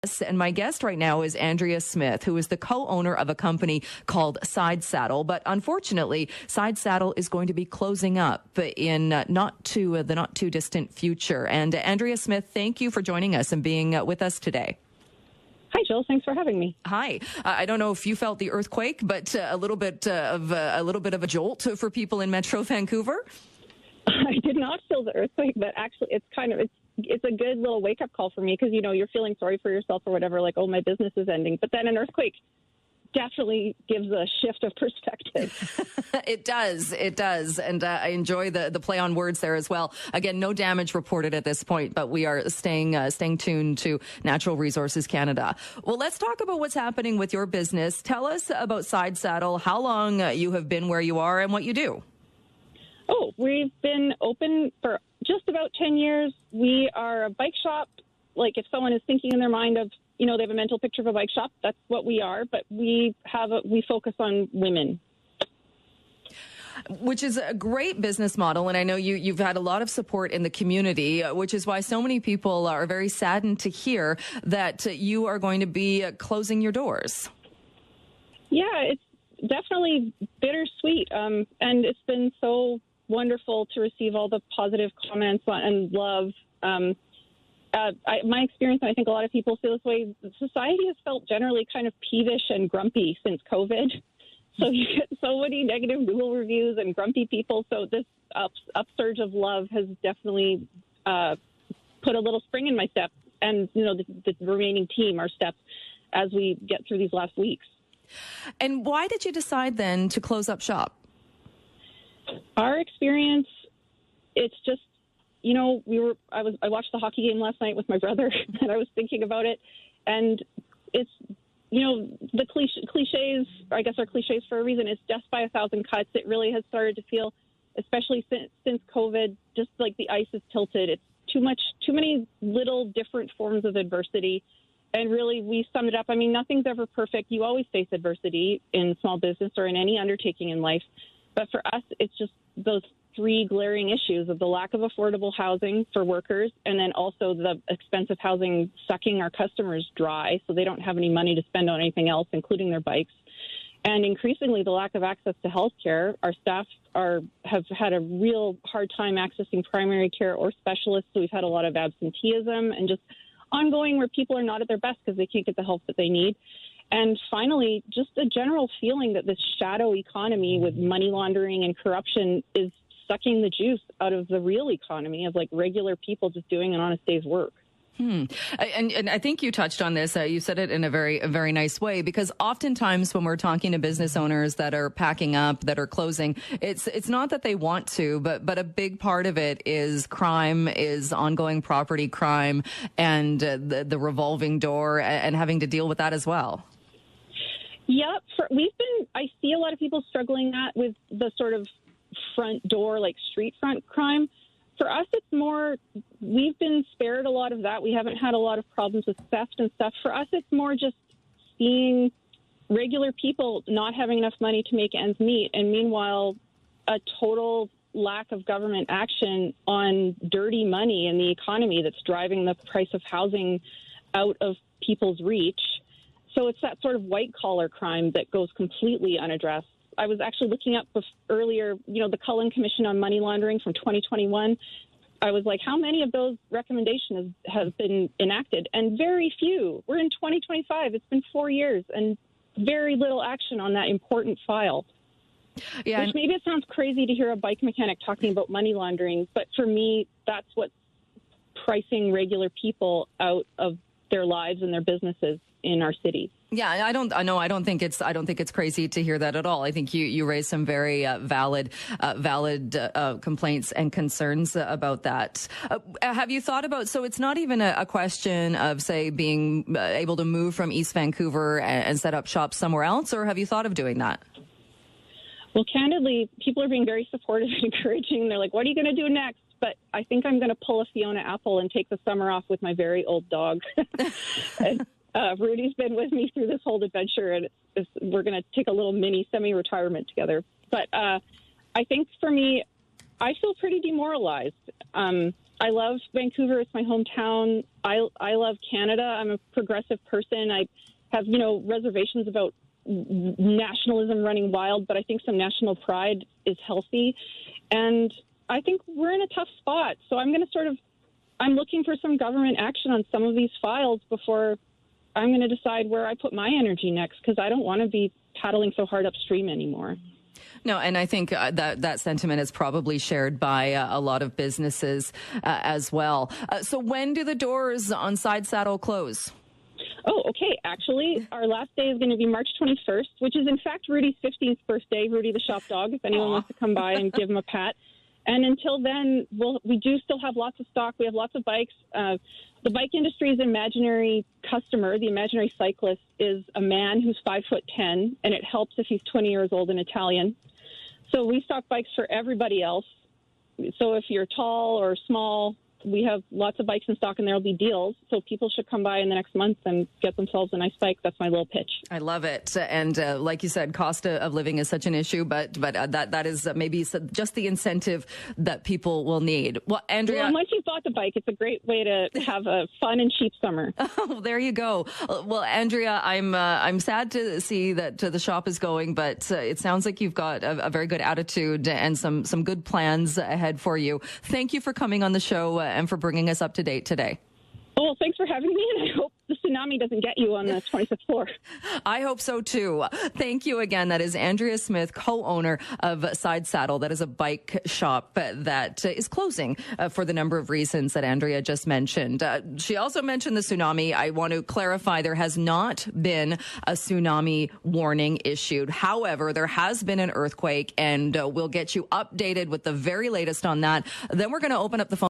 us. And my guest right now is Andrea Smith, who is the co-owner of a company called Sidesaddle. But unfortunately, Sidesaddle is going to be closing up in the not too distant future. And Andrea Smith, thank you for joining us and being with us today. Hi, Jill. Thanks for having me. Hi. I don't know if you felt the earthquake, but a little bit of a jolt for people in Metro Vancouver. I did not feel the earthquake, but actually, it's a good little wake up call for me because you're feeling sorry for yourself or whatever, like, oh, my business is ending. But then an earthquake definitely gives a shift of perspective. It does. And I enjoy the play on words there as well. Again, no damage reported at this point, but we are staying tuned to Natural Resources Canada. Well, let's talk about what's happening with your business. Tell us about Sidesaddle, how long you have been where you are and what you do. Oh, we've been open for just about 10 years. We are a bike shop. Like if someone is thinking in their mind of, they have a mental picture of a bike shop, that's what we are. But we focus on women. Which is a great business model. And I know you've had a lot of support in the community, which is why so many people are very saddened to hear that you are going to be closing your doors. Yeah, it's definitely bittersweet. And it's been so wonderful to receive all the positive comments and love. My experience, and I think a lot of people feel this way, society has felt generally kind of peevish and grumpy since COVID. So you get so many negative Google reviews and grumpy people. So this upsurge of love has definitely put a little spring in my step and, the remaining team, our steps, as we get through these last weeks. And why did you decide then to close up shop? Our experience, it's just, I watched the hockey game last night with my brother and I was thinking about it, and it's, the cliches, I guess are cliches for a reason. It's death by a thousand cuts. It really has started to feel, especially since COVID, just like the ice is tilted. It's too many little different forms of adversity. And really, we summed it up. I mean, nothing's ever perfect. You always face adversity in small business or in any undertaking in life. But for us, it's just those three glaring issues of the lack of affordable housing for workers, and then also the expensive housing sucking our customers dry so they don't have any money to spend on anything else, including their bikes. And increasingly, the lack of access to health care. Our staff have had a real hard time accessing primary care or specialists, so we've had a lot of absenteeism and just ongoing where people are not at their best because they can't get the help that they need. And finally, just a general feeling that this shadow economy with money laundering and corruption is sucking the juice out of the real economy of like regular people just doing an honest day's work. And I think you touched on this. You said it in a very nice way, because oftentimes when we're talking to business owners that are packing up, that are closing, it's not that they want to, but a big part of it is crime, is ongoing property crime, and the revolving door, and having to deal with that as well. Yeah, I see a lot of people struggling with the sort of front door, like street front crime. For us, it's more, we've been spared a lot of that. We haven't had a lot of problems with theft and stuff. For us, it's more just seeing regular people not having enough money to make ends meet. And meanwhile, a total lack of government action on dirty money in the economy that's driving the price of housing out of people's reach. So it's that sort of white-collar crime that goes completely unaddressed. I was actually looking up earlier, the Cullen Commission on Money Laundering from 2021. I was like, how many of those recommendations have been enacted? And very few. We're in 2025. It's been 4 years and very little action on that important file. Yeah, which maybe it sounds crazy to hear a bike mechanic talking about money laundering, but for me, that's what's pricing regular people out of their lives and their businesses in our city. Yeah, I don't think it's crazy to hear that at all. I think you raised some very valid complaints and concerns about that. Have you thought about, so it's not even a question of, say, being able to move from East Vancouver and set up shop somewhere else, or have you thought of doing that? Well, candidly, people are being very supportive and encouraging. They're like, what are you going to do next? But I think I'm going to pull a Fiona Apple and take the summer off with my very old dog. And Rudy's been with me through this whole adventure, and we're going to take a little mini semi-retirement together. But I think for me, I feel pretty demoralized. I love Vancouver. It's my hometown. I love Canada. I'm a progressive person. I have, reservations about nationalism running wild, but I think some national pride is healthy. And I think we're in a tough spot. So I'm going to I'm looking for some government action on some of these files before I'm going to decide where I put my energy next, because I don't want to be paddling so hard upstream anymore. No, and I think that sentiment is probably shared by a lot of businesses as well. So when do the doors on Sidesaddle close? Oh, okay. Actually, our last day is going to be March 21st, which is, in fact, Rudy's 15th birthday, Rudy the shop dog, if anyone wants to come by and give him a pat. And until then, we do still have lots of stock. We have lots of bikes. The bike industry's imaginary customer, the imaginary cyclist, is a man who's 5'10", and it helps if he's 20 years old and Italian. So we stock bikes for everybody else. So if you're tall or small, we have lots of bikes in stock, and there will be deals. So people should come by in the next month and get themselves a nice bike. That's my little pitch. I love it. And like you said, cost of living is such an issue, but that is maybe just the incentive that people will need. Well, Andrea, well, once you've bought the bike, it's a great way to have a fun and cheap summer. Oh, there you go. Well, Andrea, I'm sad to see that the shop is going, but it sounds like you've got a very good attitude and some good plans ahead for you. Thank you for coming on the show and for bringing us up to date today. Oh, well, thanks for having me, and I hope the tsunami doesn't get you on the 26th floor. I hope so, too. Thank you again. That is Andrea Smith, co-owner of Sidesaddle. That is a bike shop that is closing for the number of reasons that Andrea just mentioned. She also mentioned the tsunami. I want to clarify there has not been a tsunami warning issued. However, there has been an earthquake, and we'll get you updated with the very latest on that. Then we're going to open up the phone.